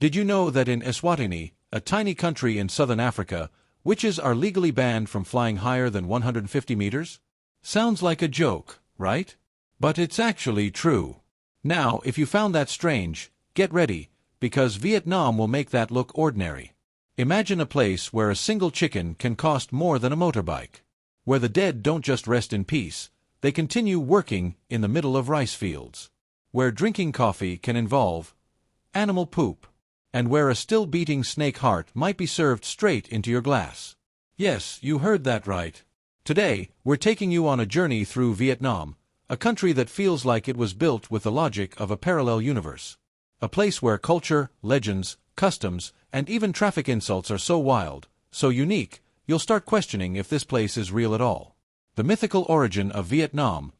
Did you know that in Eswatini, a tiny country in southern Africa, witches are legally banned from flying higher than 150 meters? Sounds like a joke, right? But it's actually true. Now, if you found that strange, get ready, because Vietnam will make that look ordinary. Imagine a place where a single chicken can cost more than a motorbike. Where the dead don't just rest in peace, they continue working in the middle of rice fields. Where drinking coffee can involve animal poop. And where a still-beating snake heart might be served straight into your glass. Yes, you heard that right. Today, we're taking you on a journey through Vietnam, a country that feels like it was built with the logic of a parallel universe. A place where culture, legends, customs, and even traffic insults are so wild, so unique, you'll start questioning if this place is real at all. The mythical origin of Vietnam,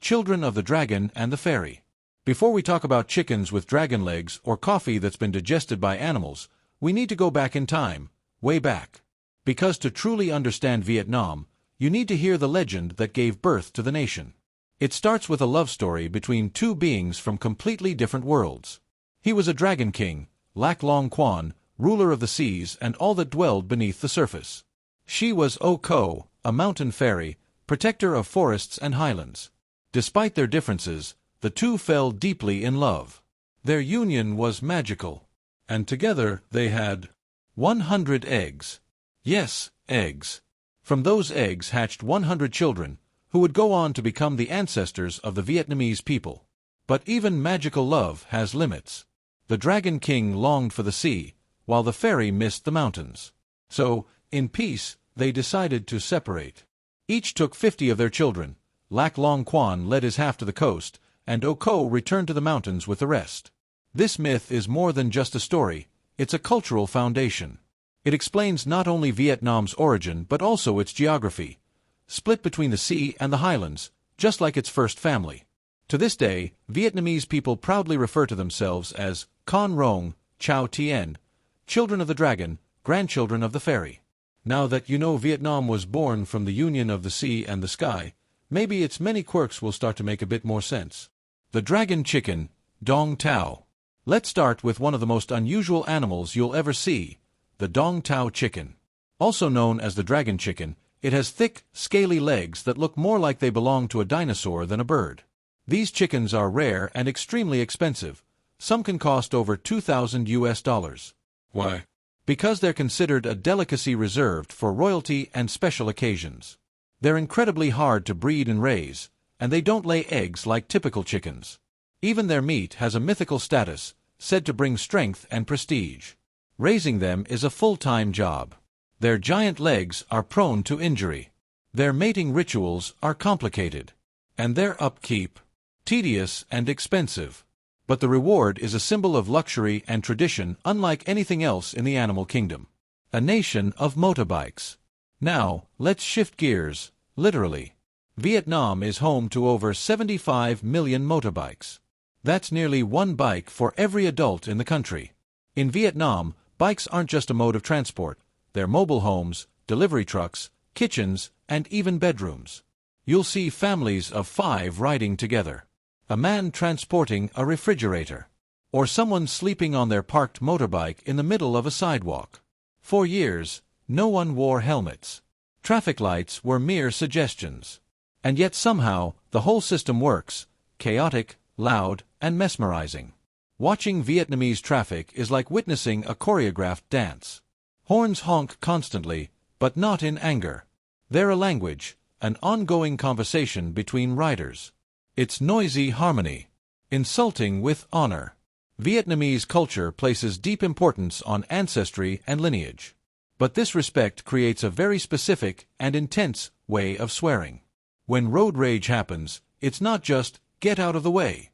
Children of the Dragon and the Fairy. Before we talk about chickens with dragon legs or coffee that's been digested by animals, we need to go back in time, way back. Because to truly understand Vietnam, you need to hear the legend that gave birth to the nation. It starts with a love story between two beings from completely different worlds. He was a dragon king, Lac Long Quan, ruler of the seas and all that dwelled beneath the surface. She was O Ko, a mountain fairy, protector of forests and highlands. Despite their differences, the two fell deeply in love. Their union was magical. And together they had 100 eggs. Yes, eggs. From those eggs hatched 100 children, who would go on to become the ancestors of the Vietnamese people. But even magical love has limits. The Dragon King longed for the sea, while the fairy missed the mountains. So, in peace, they decided to separate. Each took 50 of their children. Lac Long Quan led his half to the coast, and O Ko returned to the mountains with the rest. This myth is more than just a story, it's a cultural foundation. It explains not only Vietnam's origin but also its geography, split between the sea and the highlands, just like its first family. To this day, Vietnamese people proudly refer to themselves as Con Rong, Chow Tien, children of the dragon, grandchildren of the fairy. Now that you know Vietnam was born from the union of the sea and the sky, maybe its many quirks will start to make a bit more sense. The dragon chicken, Dong Tao. Let's start with one of the most unusual animals you'll ever see, the Dong Tao chicken. Also known as the dragon chicken, it has thick, scaly legs that look more like they belong to a dinosaur than a bird. These chickens are rare and extremely expensive. Some can cost over $2,000. Why? Because they're considered a delicacy reserved for royalty and special occasions. They're incredibly hard to breed and raise, and they don't lay eggs like typical chickens. Even their meat has a mythical status, said to bring strength and prestige. Raising them is a full-time job. Their giant legs are prone to injury. Their mating rituals are complicated. And their upkeep, tedious and expensive. But the reward is a symbol of luxury and tradition unlike anything else in the animal kingdom. A nation of motorbikes. Now, let's shift gears, literally. Vietnam is home to over 75 million motorbikes. That's nearly one bike for every adult in the country. In Vietnam, bikes aren't just a mode of transport. They're mobile homes, delivery trucks, kitchens, and even bedrooms. You'll see families of 5 riding together. A man transporting a refrigerator. Or someone sleeping on their parked motorbike in the middle of a sidewalk. For years, no one wore helmets. Traffic lights were mere suggestions. And yet somehow, the whole system works, chaotic, loud, and mesmerizing. Watching Vietnamese traffic is like witnessing a choreographed dance. Horns honk constantly, but not in anger. They're a language, an ongoing conversation between riders. It's noisy harmony. Insulting with honor. Vietnamese culture places deep importance on ancestry and lineage. But this respect creates a very specific and intense way of swearing. When road rage happens, it's not just, get out of the way.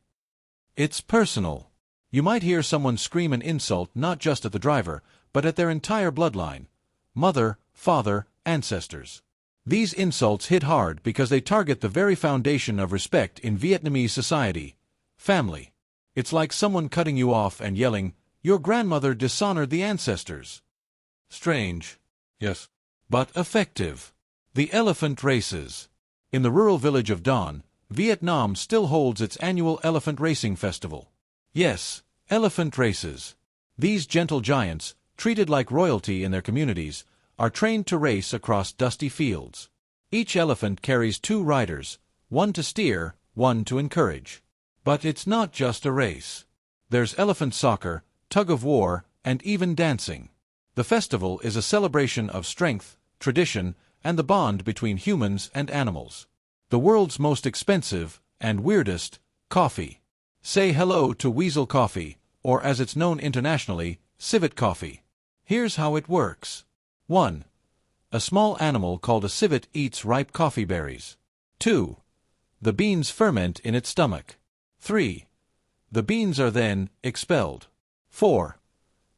It's personal. You might hear someone scream an insult not just at the driver, but at their entire bloodline. Mother, father, ancestors. These insults hit hard because they target the very foundation of respect in Vietnamese society, family. It's like someone cutting you off and yelling, "Your grandmother dishonored the ancestors." Strange. Yes. But effective. The elephant races. In the rural village of Don, Vietnam still holds its annual elephant racing festival. Yes, elephant races. These gentle giants, treated like royalty in their communities, are trained to race across dusty fields. Each elephant carries 2 riders, one to steer, one to encourage. But it's not just a race. There's elephant soccer, tug-of-war, and even dancing. The festival is a celebration of strength, tradition, and the bond between humans and animals. The world's most expensive and weirdest coffee. Say hello to Weasel Coffee, or as it's known internationally, civet coffee. Here's how it works. 1. A small animal called a civet eats ripe coffee berries. 2. The beans ferment in its stomach. 3. The beans are then expelled. 4.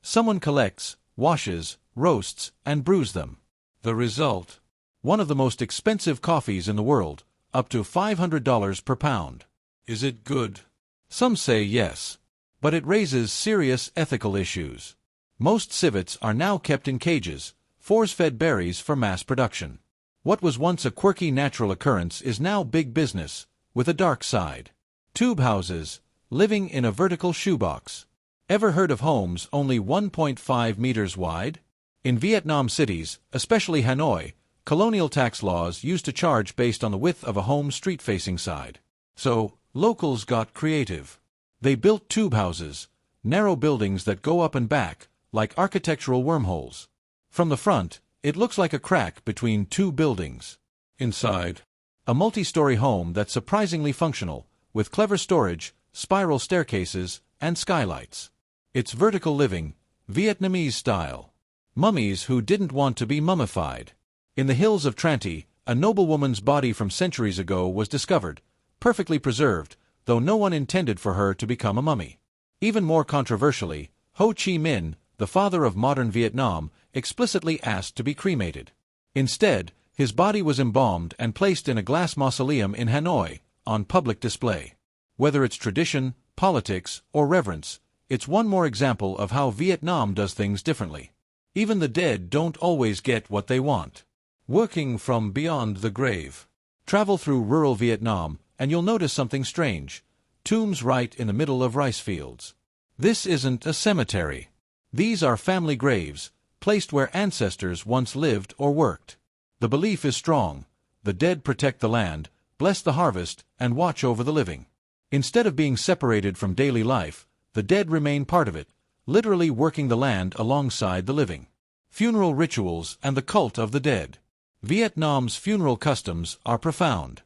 Someone collects, washes, roasts, and brews them. The result? One of the most expensive coffees in the world, up to $500 per pound. Is it good? Some say yes, but it raises serious ethical issues. Most civets are now kept in cages, force-fed berries for mass production. What was once a quirky natural occurrence is now big business, with a dark side. Tube houses, living in a vertical shoebox. Ever heard of homes only 1.5 meters wide? In Vietnam cities, especially Hanoi, colonial tax laws used to charge based on the width of a home's street-facing side. So, locals got creative. They built tube houses, narrow buildings that go up and back, like architectural wormholes. From the front, it looks like a crack between 2 buildings. Inside, a multi-story home that's surprisingly functional, with clever storage, spiral staircases, and skylights. It's vertical living, Vietnamese style. Mummies who didn't want to be mummified. In the hills of Tranti, a noblewoman's body from centuries ago was discovered, perfectly preserved, though no one intended for her to become a mummy. Even more controversially, Ho Chi Minh, the father of modern Vietnam, explicitly asked to be cremated. Instead, his body was embalmed and placed in a glass mausoleum in Hanoi, on public display. Whether it's tradition, politics, or reverence, it's one more example of how Vietnam does things differently. Even the dead don't always get what they want. Working from beyond the grave. Travel through rural Vietnam, and you'll notice something strange. Tombs right in the middle of rice fields. This isn't a cemetery. These are family graves, placed where ancestors once lived or worked. The belief is strong. The dead protect the land, bless the harvest, and watch over the living. Instead of being separated from daily life, the dead remain part of it, literally working the land alongside the living. Funeral rituals and the cult of the dead. Vietnam's funeral customs are profound.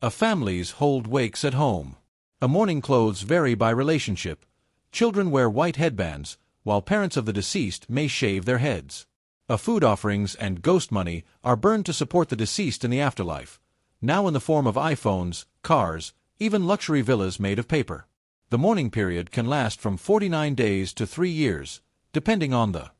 Families hold wakes at home. Mourning clothes vary by relationship. Children wear white headbands, while parents of the deceased may shave their heads. Food offerings and ghost money are burned to support the deceased in the afterlife, now in the form of iPhones, cars, even luxury villas made of paper. The mourning period can last from 49 days to 3 years, depending on the